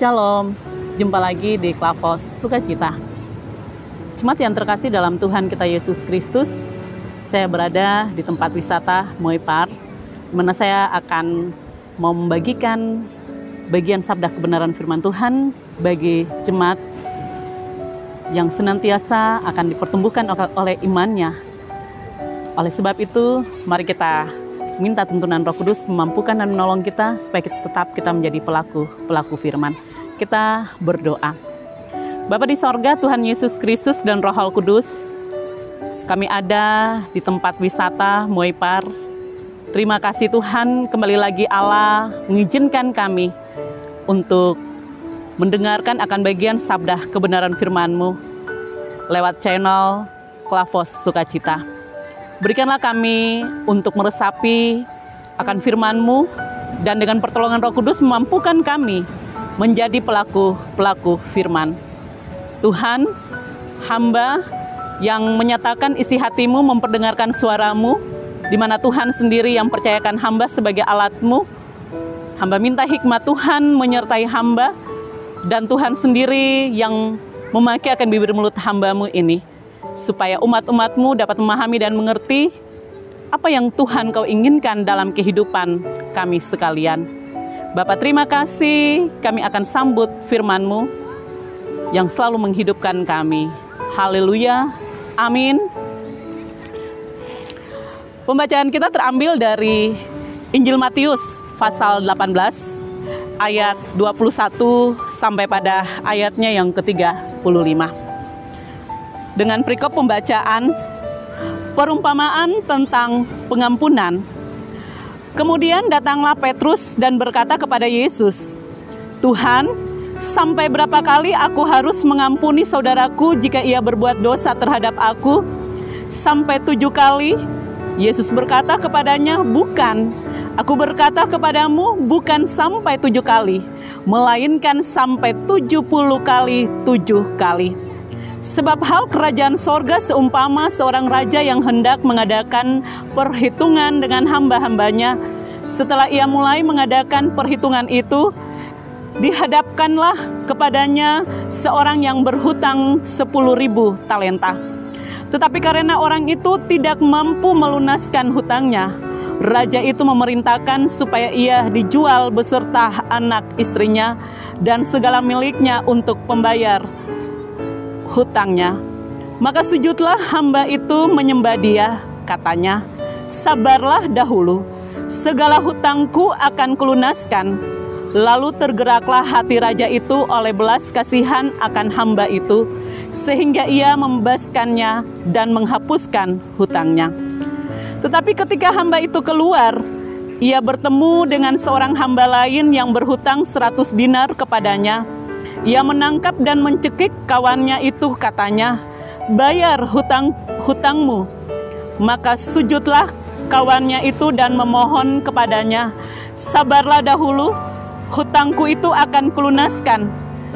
Shalom, jumpa lagi di Klavos Sukacita. Jemaat yang terkasih dalam Tuhan kita Yesus Kristus, saya berada di tempat wisata Moipar, di mana saya akan membagikan bagian sabda kebenaran firman Tuhan bagi jemaat yang senantiasa akan dipertumbuhkan oleh imannya. Oleh sebab itu, mari kita minta tuntunan Roh Kudus memampukan dan menolong kita supaya kita menjadi pelaku firman. Kita berdoa. Bapa di sorga, Tuhan Yesus Kristus dan Roh Kudus, kami ada di tempat wisata Moipar. Terima kasih Tuhan, kembali lagi Allah mengizinkan kami untuk mendengarkan akan bagian sabda kebenaran firman-Mu lewat channel Klavos Sukacita. Berikanlah kami untuk meresapi akan firman-Mu dan dengan pertolongan Roh Kudus memampukan kami menjadi pelaku firman. Tuhan, hamba yang menyatakan isi hati-Mu, memperdengarkan suara-Mu, di mana Tuhan sendiri yang percayakan hamba sebagai alat-Mu. Hamba minta hikmat Tuhan menyertai hamba, dan Tuhan sendiri yang memakai akan bibir mulut hamba-Mu ini, supaya umat-umat-Mu dapat memahami dan mengerti apa yang Tuhan Kau inginkan dalam kehidupan kami sekalian. Bapa, terima kasih, kami akan sambut firman-Mu yang selalu menghidupkan kami. Haleluya, amin. Pembacaan kita terambil dari Injil Matius pasal 18 ayat 21 sampai pada ayatnya yang ke-35. Dengan perikop pembacaan perumpamaan tentang pengampunan. Kemudian datanglah Petrus dan berkata kepada Yesus, "Tuhan, sampai berapa kali aku harus mengampuni saudaraku jika ia berbuat dosa terhadap aku? Sampai 7 kali?" Yesus berkata kepadanya, "Bukan, aku berkata kepadamu, bukan sampai 7 kali, melainkan sampai 70 kali 7 kali. Sebab hal kerajaan sorga seumpama seorang raja yang hendak mengadakan perhitungan dengan hamba-hambanya. Setelah ia mulai mengadakan perhitungan itu, dihadapkanlah kepadanya seorang yang berhutang 10.000 talenta. Tetapi karena orang itu tidak mampu melunaskan hutangnya, raja itu memerintahkan supaya ia dijual beserta anak istrinya dan segala miliknya untuk pembayar hutangnya. Maka sujudlah hamba itu menyembah dia, katanya, 'Sabarlah dahulu, segala hutangku akan kulunaskan.' Lalu tergeraklah hati raja itu oleh belas kasihan akan hamba itu, sehingga ia membebaskannya dan menghapuskan hutangnya. Tetapi ketika hamba itu keluar, ia bertemu dengan seorang hamba lain yang berhutang 100 dinar kepadanya. Ia menangkap dan mencekik kawannya itu, katanya, 'Bayar hutangmu.' Maka sujudlah kawannya itu dan memohon kepadanya, 'Sabarlah dahulu, hutangku itu akan kulunaskan.'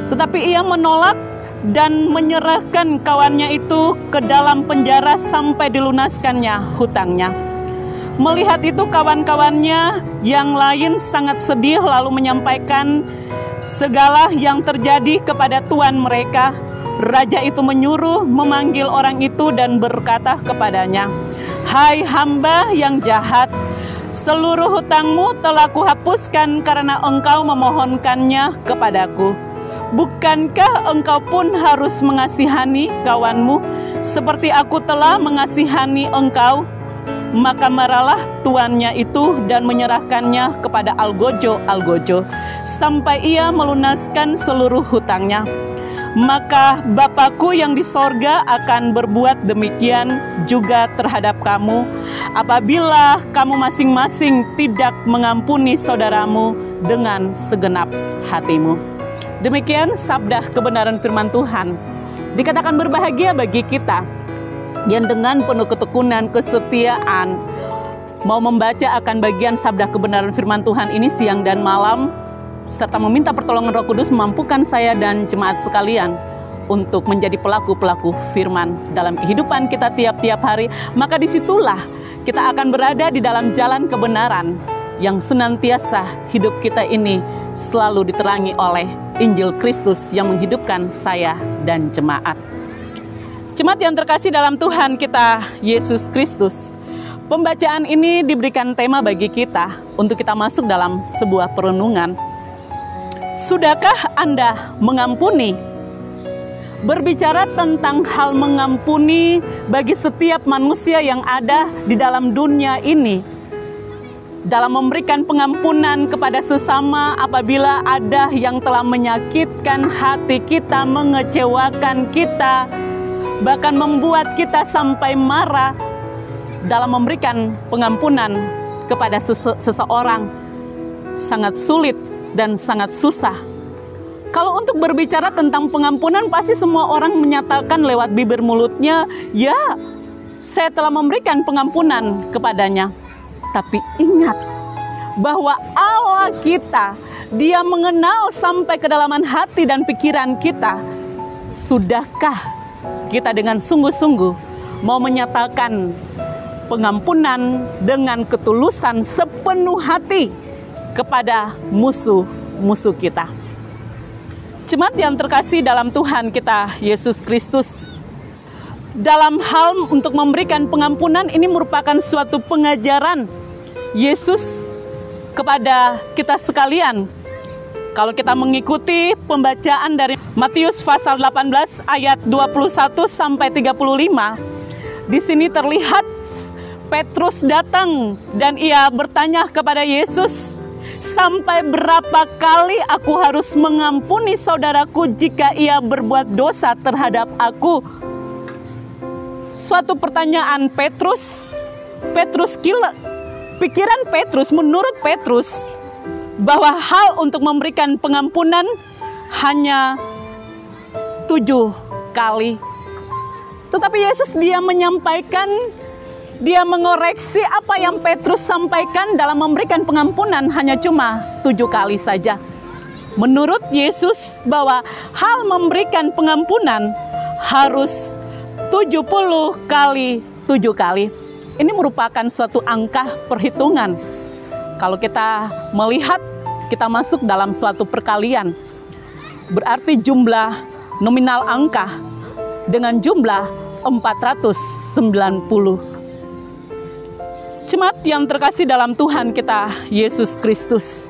Tetapi ia menolak dan menyerahkan kawannya itu ke dalam penjara sampai dilunaskannya hutangnya. Melihat itu kawan-kawannya yang lain sangat sedih, lalu menyampaikan segala yang terjadi kepada tuan mereka. Raja itu menyuruh memanggil orang itu dan berkata kepadanya, 'Hai hamba yang jahat, seluruh hutangmu telah kuhapuskan karena engkau memohonkannya kepadaku. Bukankah engkau pun harus mengasihani kawanmu seperti aku telah mengasihani engkau?' Maka marahlah tuannya itu dan menyerahkannya kepada algojo sampai ia melunaskan seluruh hutangnya. Maka Bapakku yang di sorga akan berbuat demikian juga terhadap kamu, apabila kamu masing-masing tidak mengampuni saudaramu dengan segenap hatimu." Demikian sabda kebenaran firman Tuhan. Dikatakan berbahagia bagi kita yang dengan penuh ketekunan, kesetiaan mau membaca akan bagian sabda kebenaran firman Tuhan ini siang dan malam, serta meminta pertolongan Roh Kudus memampukan saya dan jemaat sekalian untuk menjadi pelaku firman dalam kehidupan kita tiap-tiap hari. Maka disitulah kita akan berada di dalam jalan kebenaran yang senantiasa hidup kita ini selalu diterangi oleh Injil Kristus yang menghidupkan saya dan jemaat. Jemaat yang terkasih dalam Tuhan kita Yesus Kristus, pembacaan ini diberikan tema bagi kita untuk kita masuk dalam sebuah perenungan. Sudahkah Anda mengampuni? Berbicara tentang hal mengampuni bagi setiap manusia yang ada di dalam dunia ini, dalam memberikan pengampunan kepada sesama apabila ada yang telah menyakitkan hati kita, mengecewakan kita, bahkan membuat kita sampai marah. Dalam memberikan pengampunan kepada seseorang sangat sulit dan sangat susah. Kalau untuk berbicara tentang pengampunan, pasti semua orang menyatakan lewat bibir mulutnya, ya, saya telah memberikan pengampunan kepadanya. Tapi ingat bahwa Allah kita, Dia mengenal sampai kedalaman hati dan pikiran kita. Sudahkah kita dengan sungguh-sungguh mau menyatakan pengampunan dengan ketulusan sepenuh hati kepada musuh-musuh kita? Jemaat yang terkasih dalam Tuhan kita Yesus Kristus, dalam hal untuk memberikan pengampunan ini merupakan suatu pengajaran Yesus kepada kita sekalian. Kalau kita mengikuti pembacaan dari Matius pasal 18 ayat 21 sampai 35, di sini terlihat Petrus datang dan ia bertanya kepada Yesus, "Sampai berapa kali aku harus mengampuni saudaraku jika ia berbuat dosa terhadap aku?" Suatu pertanyaan Petrus pikiran Petrus, menurut Petrus, bahwa hal untuk memberikan pengampunan hanya 7 kali. Tetapi Yesus dia menyampaikan, dia mengoreksi apa yang Petrus sampaikan dalam memberikan pengampunan hanya cuma 7 kali saja. Menurut Yesus bahwa hal memberikan pengampunan harus 70 kali 7 kali. Ini merupakan suatu angka perhitungan. Kalau kita melihat, kita masuk dalam suatu perkalian. Berarti jumlah nominal angka dengan jumlah 490. Jemaat yang terkasih dalam Tuhan kita Yesus Kristus,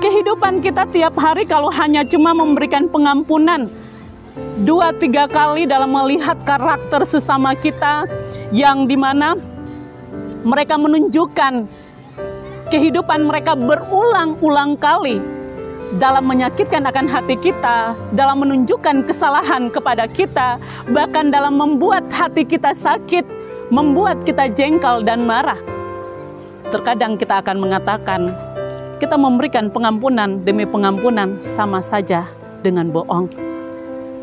kehidupan kita tiap hari kalau hanya cuma memberikan pengampunan 2-3 kali dalam melihat karakter sesama kita, yang dimana mereka menunjukkan kehidupan mereka berulang-ulang kali dalam menyakitkan akan hati kita, dalam menunjukkan kesalahan kepada kita, bahkan dalam membuat hati kita sakit, membuat kita jengkel dan marah. Terkadang kita akan mengatakan kita memberikan pengampunan demi pengampunan sama saja dengan bohong.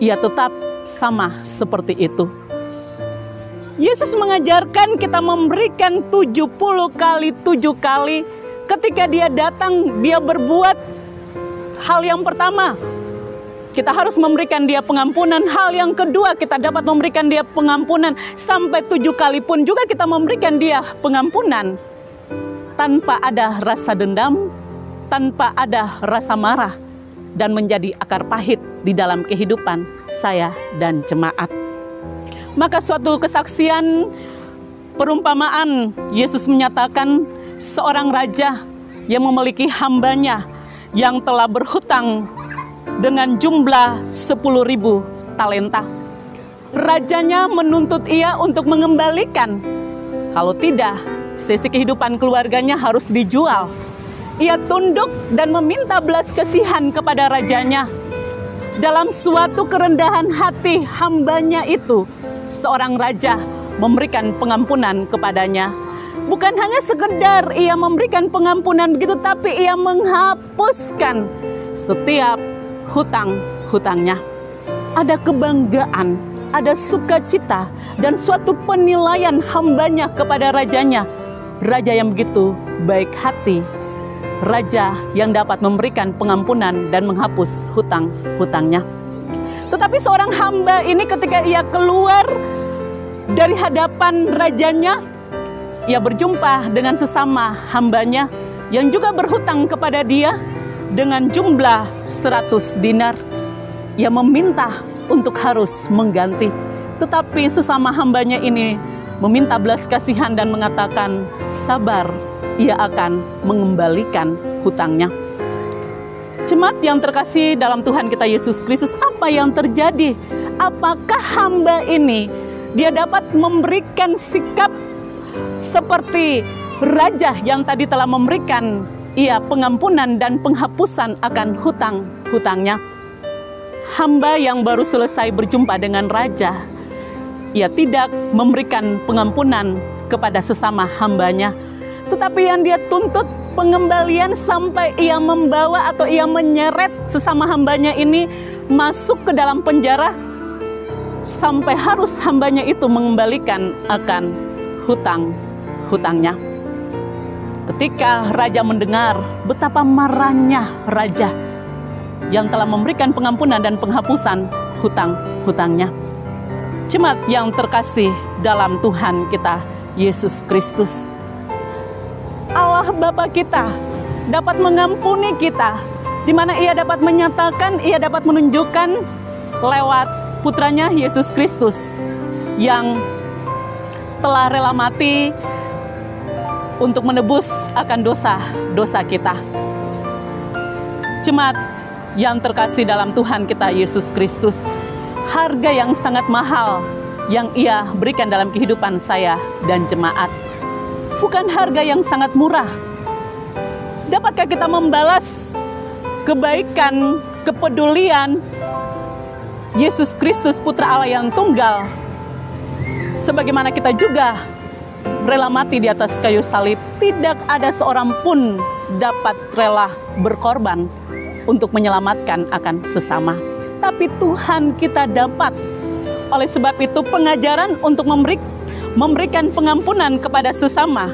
Ia tetap sama seperti itu. Yesus mengajarkan kita memberikan 70 kali 7 kali. Ketika dia datang, dia berbuat hal yang pertama, kita harus memberikan dia pengampunan. Hal yang kedua, kita dapat memberikan dia pengampunan. Sampai 7 kali pun juga kita memberikan dia pengampunan. Tanpa ada rasa dendam, tanpa ada rasa marah, dan menjadi akar pahit di dalam kehidupan saya dan jemaat. Maka suatu kesaksian perumpamaan, Yesus menyatakan seorang raja yang memiliki hambanya yang telah berhutang dengan jumlah 10.000 talenta. Rajanya menuntut ia untuk mengembalikan. Kalau tidak, sisi kehidupan keluarganya harus dijual. Ia tunduk dan meminta belas kasihan kepada rajanya. Dalam suatu kerendahan hati hambanya itu, seorang raja memberikan pengampunan kepadanya. Bukan hanya sekedar ia memberikan pengampunan begitu, tapi ia menghapuskan setiap hutang-hutangnya. Ada kebanggaan, ada sukacita, dan suatu penilaian hambanya kepada rajanya. Raja yang begitu baik hati, raja yang dapat memberikan pengampunan dan menghapus hutang-hutangnya. Tetapi seorang hamba ini ketika ia keluar dari hadapan rajanya, ia berjumpa dengan sesama hambanya yang juga berhutang kepada dia. dengan jumlah 100 dinar. Ia meminta untuk harus mengganti. Tetapi sesama hambanya ini meminta belas kasihan dan mengatakan, sabar, ia akan mengembalikan hutangnya. Jemaat yang terkasih dalam Tuhan kita Yesus Kristus, apa yang terjadi? Apakah hamba ini dia dapat memberikan sikap seperti raja yang tadi telah memberikan ia pengampunan dan penghapusan akan hutang-hutangnya? Hamba yang baru selesai berjumpa dengan raja, ia tidak memberikan pengampunan kepada sesama hambanya, tetapi yang dia tuntut pengembalian sampai ia membawa atau ia menyeret sesama hambanya ini masuk ke dalam penjara, sampai harus hambanya itu mengembalikan akan hutang-hutangnya. Ketika raja mendengar betapa marahnya raja yang telah memberikan pengampunan dan penghapusan hutang-hutangnya. Jemaat yang terkasih dalam Tuhan kita Yesus Kristus, Allah Bapa kita dapat mengampuni kita, di mana ia dapat menyatakan, ia dapat menunjukkan lewat putranya Yesus Kristus yang telah rela mati untuk menebus akan dosa-dosa kita. Jemaat yang terkasih dalam Tuhan kita Yesus Kristus, harga yang sangat mahal yang ia berikan dalam kehidupan saya dan jemaat. Bukan harga yang sangat murah. Dapatkah kita membalas kebaikan, kepedulian Yesus Kristus Putra Allah yang tunggal, sebagaimana kita juga rela mati di atas kayu salib? Tidak ada seorang pun dapat rela berkorban untuk menyelamatkan akan sesama. Tapi Tuhan kita dapat. Oleh sebab itu pengajaran untuk memberikan pengampunan kepada sesama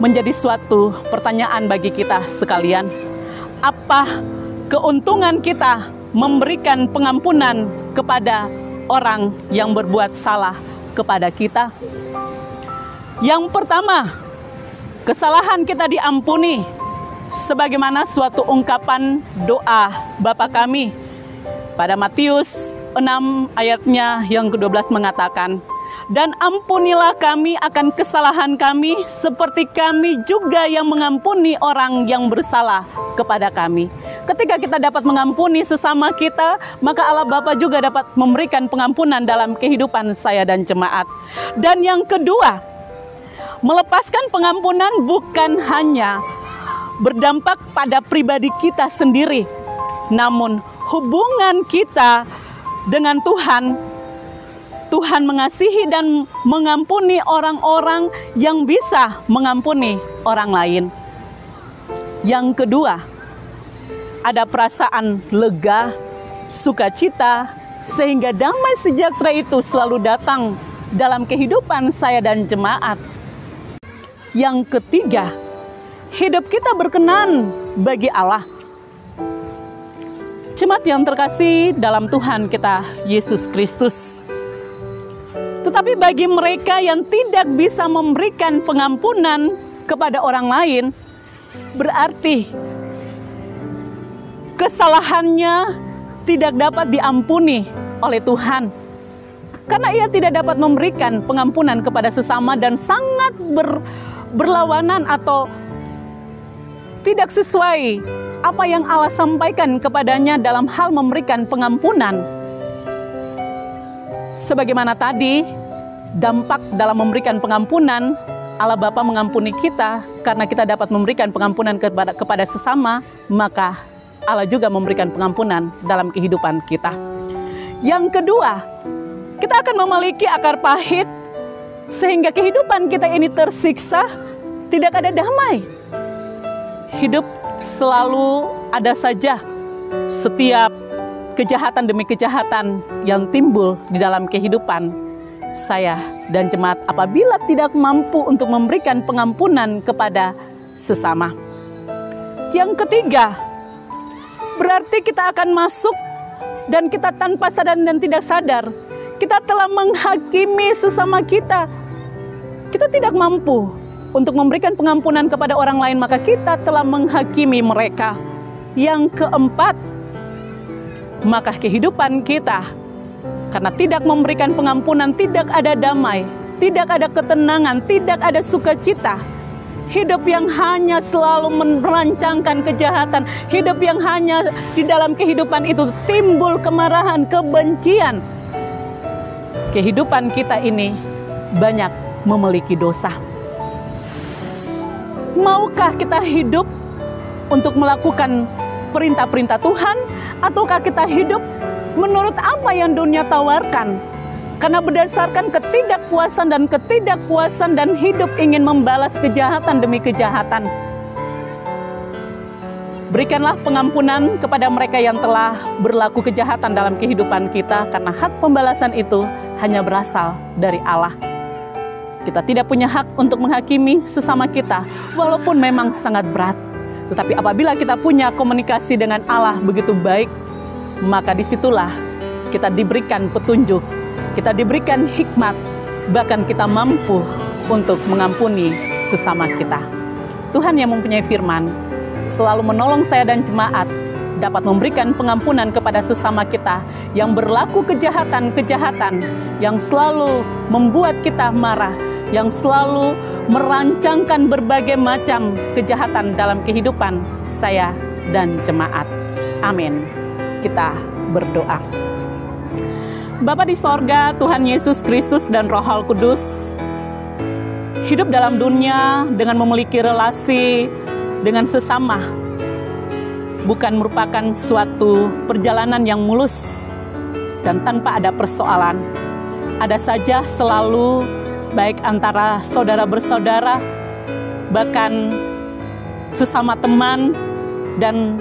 menjadi suatu pertanyaan bagi kita sekalian. Apa keuntungan kita memberikan pengampunan kepada orang yang berbuat salah kepada kita? Yang pertama, kesalahan kita diampuni sebagaimana suatu ungkapan doa Bapa kami. Pada Matius 6 ayatnya yang ke-12 mengatakan, dan ampunilah kami akan kesalahan kami seperti kami juga yang mengampuni orang yang bersalah kepada kami. Ketika kita dapat mengampuni sesama kita, maka Allah Bapa juga dapat memberikan pengampunan dalam kehidupan saya dan jemaat. Dan yang kedua, melepaskan pengampunan bukan hanya berdampak pada pribadi kita sendiri, namun hubungan kita dengan Tuhan. Tuhan mengasihi dan mengampuni orang-orang yang bisa mengampuni orang lain. Yang kedua, ada perasaan lega, sukacita, sehingga damai sejahtera itu selalu datang dalam kehidupan saya dan jemaat. Yang ketiga, hidup kita berkenan bagi Allah. Jemaat yang terkasih dalam Tuhan kita Yesus Kristus, tetapi bagi mereka yang tidak bisa memberikan pengampunan kepada orang lain, berarti kesalahannya tidak dapat diampuni oleh Tuhan. Karena ia tidak dapat memberikan pengampunan kepada sesama dan sangat berlawanan atau tidak sesuai apa yang Allah sampaikan kepadanya dalam hal memberikan pengampunan. Sebagaimana tadi, dampak dalam memberikan pengampunan, Allah Bapa mengampuni kita karena kita dapat memberikan pengampunan kepada sesama, maka Allah juga memberikan pengampunan dalam kehidupan kita. Yang kedua, kita akan memiliki akar pahit sehingga kehidupan kita ini tersiksa, tidak ada damai. Hidup selalu ada saja setiap kejahatan demi kejahatan yang timbul di dalam kehidupan saya dan jemaat apabila tidak mampu untuk memberikan pengampunan kepada sesama. Yang ketiga, berarti kita akan masuk dan kita tanpa sadar dan tidak sadar, kita telah menghakimi sesama kita. Kita tidak mampu untuk memberikan pengampunan kepada orang lain, maka kita telah menghakimi mereka. Yang keempat, maka kehidupan kita karena tidak memberikan pengampunan, tidak ada damai, tidak ada ketenangan, tidak ada sukacita. Hidup yang hanya selalu merancangkan kejahatan, hidup yang hanya di dalam kehidupan itu timbul kemarahan, kebencian. Kehidupan kita ini banyak memiliki dosa. Maukah kita hidup untuk melakukan perintah-perintah Tuhan, ataukah kita hidup menurut apa yang dunia tawarkan? Karena berdasarkan ketidakpuasan dan hidup ingin membalas kejahatan demi kejahatan. Berikanlah pengampunan kepada mereka yang telah berlaku kejahatan dalam kehidupan kita, karena hak pembalasan itu hanya berasal dari Allah. Kita tidak punya hak untuk menghakimi sesama kita, walaupun memang sangat berat. Tetapi apabila kita punya komunikasi dengan Allah begitu baik, maka disitulah kita diberikan petunjuk, kita diberikan hikmat, bahkan kita mampu untuk mengampuni sesama kita. Tuhan yang mempunyai firman selalu menolong saya dan jemaat dapat memberikan pengampunan kepada sesama kita yang berlaku kejahatan-kejahatan, yang selalu membuat kita marah, yang selalu merancangkan berbagai macam kejahatan dalam kehidupan saya dan jemaat. Amin. Kita berdoa. Bapa di sorga, Tuhan Yesus Kristus dan Roh Kudus, hidup dalam dunia dengan memiliki relasi dengan sesama bukan merupakan suatu perjalanan yang mulus dan tanpa ada persoalan. Ada saja selalu baik antara saudara bersaudara, bahkan sesama teman, dan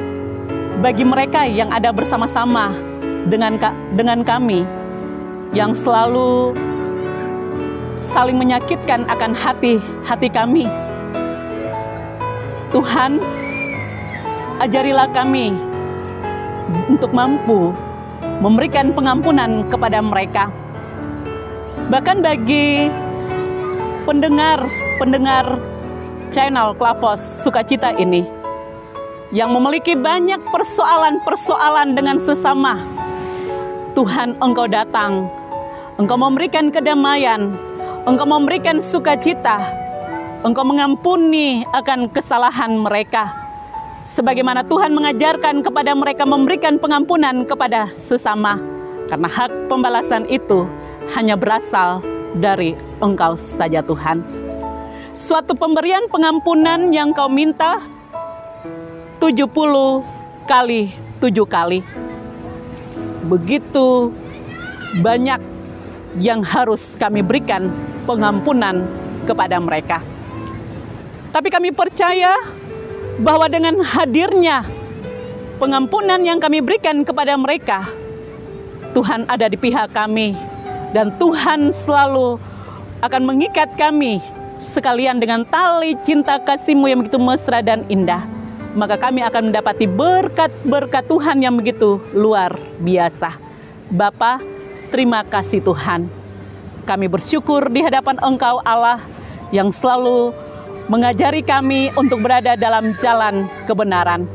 bagi mereka yang ada bersama-sama dengan kami, yang selalu saling menyakitkan akan hati kami. Tuhan, ajarilah kami untuk mampu memberikan pengampunan kepada mereka. Bahkan bagi pendengar channel Klavos Sukacita ini, yang memiliki banyak persoalan-persoalan dengan sesama, Tuhan, Engkau datang, Engkau memberikan kedamaian, Engkau memberikan sukacita, Engkau mengampuni akan kesalahan mereka. Sebagaimana Tuhan mengajarkan kepada mereka memberikan pengampunan kepada sesama. Karena hak pembalasan itu hanya berasal dari Engkau saja Tuhan. Suatu pemberian pengampunan yang Kau minta 70 kali 7 kali. Begitu banyak yang harus kami berikan pengampunan kepada mereka. Tapi kami percaya bahwa dengan hadirnya pengampunan yang kami berikan kepada mereka, Tuhan ada di pihak kami, dan Tuhan selalu akan mengikat kami sekalian dengan tali cinta kasih-Mu yang begitu mesra dan indah. Maka kami akan mendapati berkat-berkat Tuhan yang begitu luar biasa. Bapa, terima kasih Tuhan. Kami bersyukur di hadapan Engkau Allah yang selalu mengajari kami untuk berada dalam jalan kebenaran.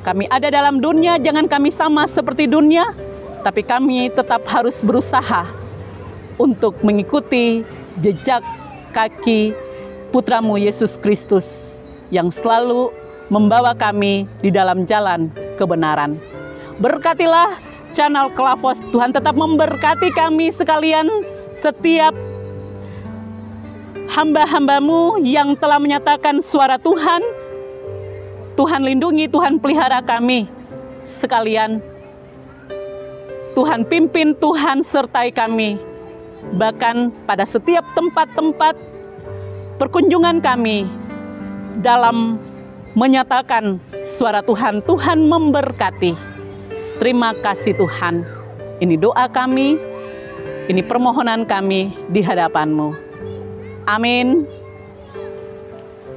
Kami ada dalam dunia, jangan kami sama seperti dunia, tapi kami tetap harus berusaha untuk mengikuti jejak kaki Putra-Mu Yesus Kristus yang selalu membawa kami di dalam jalan kebenaran. Berkatilah channel Klavos, Tuhan tetap memberkati kami sekalian, setiap hamba-hamba-Mu yang telah menyatakan suara Tuhan. Tuhan lindungi, Tuhan pelihara kami sekalian. Tuhan pimpin, Tuhan sertai kami. Bahkan pada setiap tempat-tempat perkunjungan kami dalam menyatakan suara Tuhan, Tuhan memberkati. Terima kasih Tuhan. Ini doa kami, ini permohonan kami di hadapan-Mu. Amin.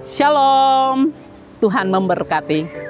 Shalom. Tuhan memberkati.